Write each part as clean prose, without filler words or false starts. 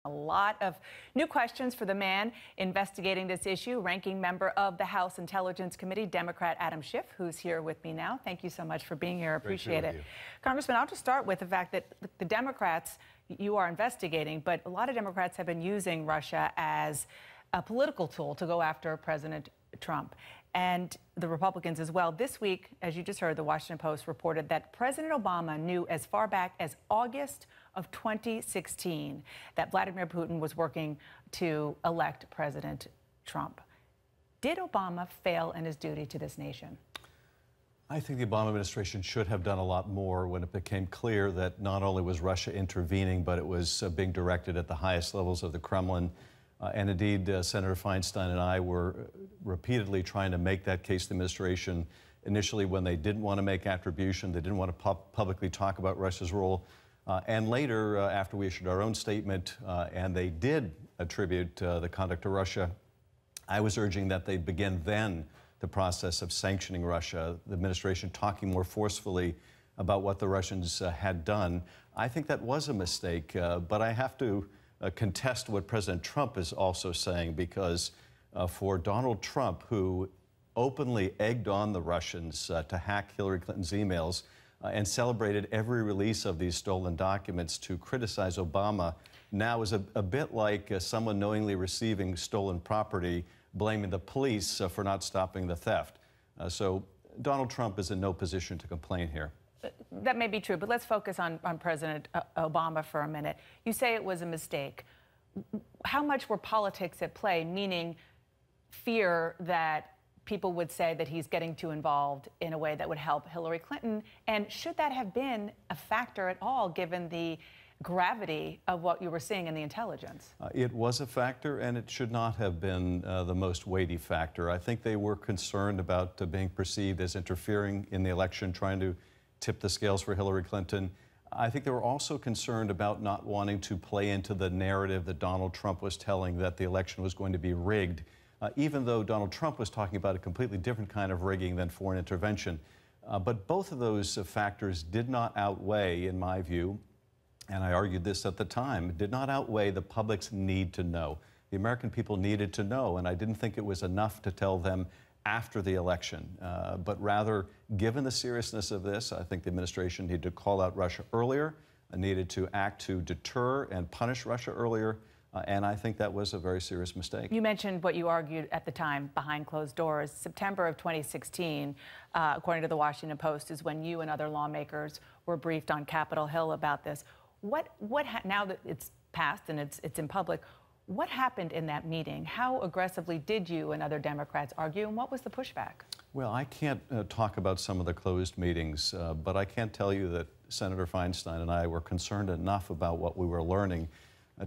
A lot of new questions for the man investigating this issue, ranking member of the House Intelligence Committee, Democrat Adam Schiff, who's here with me now. Thank you so much for being here. I appreciate it. Congressman, I'll just start with the fact that the Democrats, you are investigating, but a lot of Democrats have been using Russia as a political tool to go after President Trump and the Republicans as well. This week, as you just heard, the Washington Post reported that President Obama knew as far back as August of 2016 that Vladimir Putin was working to elect President Trump. Did Obama fail in his duty to this nation? I think the Obama administration should have done a lot more when it became clear that not only was Russia intervening, but it was being directed at the highest levels of the Kremlin. And indeed, Senator Feinstein and I were repeatedly trying to make that case to the administration. Initially, when they didn't want to make attribution, they didn't want to publicly talk about Russia's role. And later, after we issued our own statement, and they did attribute the conduct to Russia, I was urging that they begin then the process of sanctioning Russia, the administration talking more forcefully about what the Russians had done. I think that was a mistake, but I have to contest what President Trump is also saying, because for Donald Trump, who openly egged on the Russians to hack Hillary Clinton's emails and celebrated every release of these stolen documents, to criticize Obama now is a bit like someone knowingly receiving stolen property, blaming the police for not stopping the theft. So Donald Trump is in no position to complain here. That may be true, but let's focus on President Obama for a minute. You say it was a mistake. How much were politics at play, meaning fear that people would say that he's getting too involved in a way that would help Hillary Clinton? And should that have been a factor at all, given the gravity of what you were seeing in the intelligence? It was a factor, and it should not have been the most weighty factor. I think they were concerned about being perceived as interfering in the election, trying to tip the scales for Hillary Clinton. I think they were also concerned about not wanting to play into the narrative that Donald Trump was telling, that the election was going to be rigged, even though Donald Trump was talking about a completely different kind of rigging than foreign intervention. But both of those factors did not outweigh, in my view, and I argued this at the time, did not outweigh the public's need to know. The American people needed to know, and I didn't think it was enough to tell them after the election, but rather, given the seriousness of this, I think the administration needed to call out Russia earlier, needed to act to deter and punish Russia earlier, and I think that was a very serious mistake. You mentioned what you argued at the time behind closed doors. September of 2016, according to the Washington Post, is when you and other lawmakers were briefed on Capitol Hill about this. Now that it's passed and it's in public, what happened in that meeting? How aggressively did you and other Democrats argue, and what was the pushback? Well, I can't talk about some of the closed meetings, but I can tell you that Senator Feinstein and I were concerned enough about what we were learning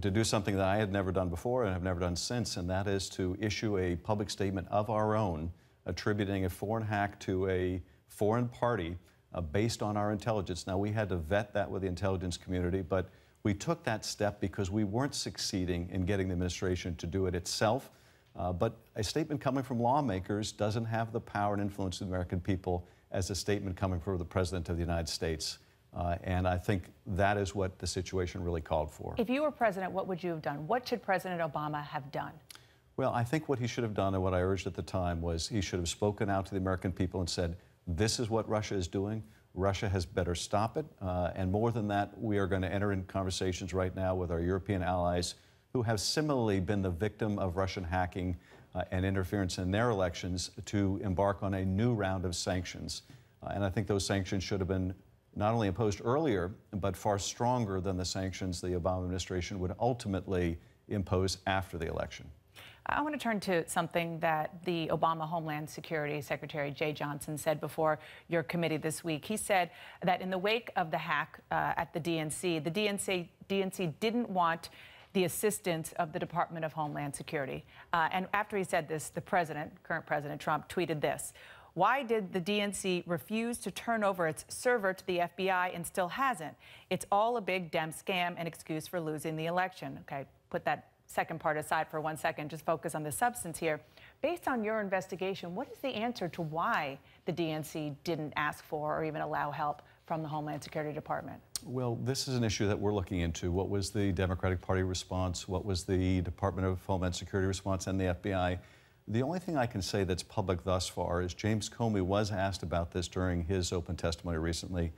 to do something that I had never done before and have never done since, and that is to issue a public statement of our own attributing a foreign hack to a foreign party based on our intelligence. Now, we had to vet that with the intelligence community, but we took that step because we weren't succeeding in getting the administration to do it itself. But a statement coming from lawmakers doesn't have the power and influence of the American people as a statement coming from the President of the United States. And I think that is what the situation really called for. If you were president, what would you have done? What should President Obama have done? Well, I think what he should have done, and what I urged at the time, was he should have spoken out to the American people and said, this is what Russia is doing. Russia has better stop it. And more than that, we are going to enter in conversations right now with our European allies who have similarly been the victim of Russian hacking and interference in their elections to embark on a new round of sanctions. And I think those sanctions should have been not only imposed earlier, but far stronger than the sanctions the Obama administration would ultimately impose after the election. I want to turn to something that the Obama Homeland Security Secretary Jeh Johnson said before your committee this week. He said that in the wake of the hack at the DNC didn't want the assistance of the Department of Homeland Security. And after he said this, the president, current President Trump, tweeted this: "Why did the DNC refuse to turn over its server to the FBI and still hasn't? It's all a big Dem scam and excuse for losing the election." Okay, put that second part aside for 1 second, just focus on the substance here. Based on your investigation, what is the answer to why the DNC didn't ask for or even allow help from the Homeland Security Department? Well, this is an issue that we're looking into. What was the Democratic Party response? What was the Department of Homeland Security response and the FBI? The only thing I can say that's public thus far is James Comey was asked about this during his open testimony recently.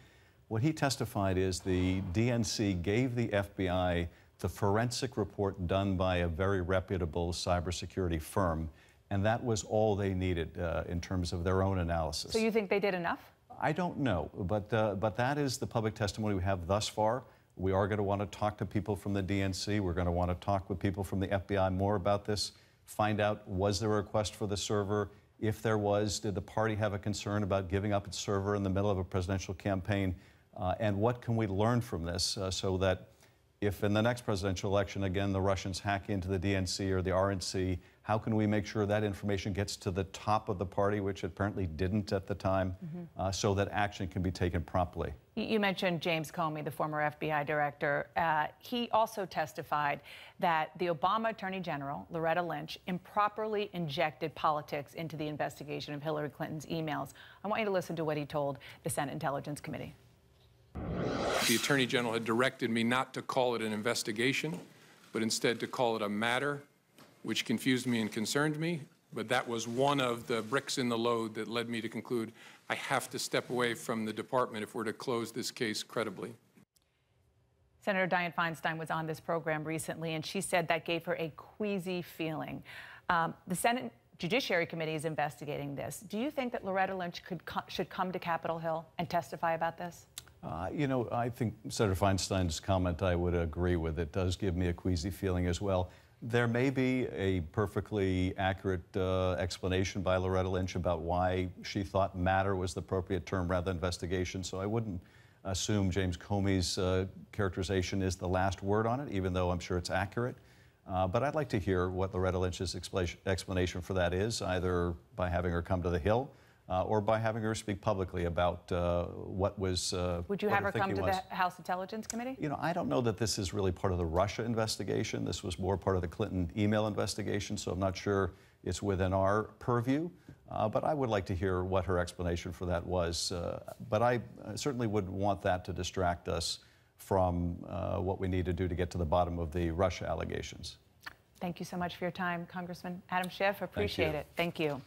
What he testified is the DNC gave the FBI the forensic report done by a very reputable cybersecurity firm, and that was all they needed in terms of their own analysis. So you think they did enough? I don't know, but that is the public testimony we have thus far. We are going to want to talk to people from the DNC. We're going to want to talk with people from the FBI more about this, find out, was there a request for the server? If there was, did the party have a concern about giving up its server in the middle of a presidential campaign? And what can we learn from this so that if in the next presidential election, again, the Russians hack into the DNC or the RNC, how can we make sure that information gets to the top of the party, which it apparently didn't at the time, so that action can be taken promptly? You mentioned James Comey, the former FBI director. He also testified that the Obama Attorney General, Loretta Lynch, improperly injected politics into the investigation of Hillary Clinton's emails. I want you to listen to what he told the Senate Intelligence Committee. The Attorney General had directed me not to call it an investigation, but instead to call it a matter, which confused me and concerned me. But that was one of the bricks in the load that led me to conclude I have to step away from the department if we're to close this case credibly. Senator Dianne Feinstein was on this program recently, and she said that gave her a queasy feeling. The Senate Judiciary Committee is investigating this. Do you think that Loretta Lynch should come to Capitol Hill and testify about this? You know, I think Senator Feinstein's comment I would agree with. It does give me a queasy feeling as well. There may be a perfectly accurate explanation by Loretta Lynch about why she thought matter was the appropriate term rather than investigation, so I wouldn't assume James Comey's characterization is the last word on it, even though I'm sure it's accurate. But I'd like to hear what Loretta Lynch's explanation for that is, either by having her come to the Hill or by having her speak publicly about what was. Would you have her come to the House Intelligence Committee? You know, I don't know that this is really part of the Russia investigation. This was more part of the Clinton email investigation, so I'm not sure it's within our purview. But I would like to hear what her explanation for that was. But I certainly would want that to distract us from what we need to do to get to the bottom of the Russia allegations. Thank you so much for your time, Congressman Adam Schiff. Appreciate it. Thank you.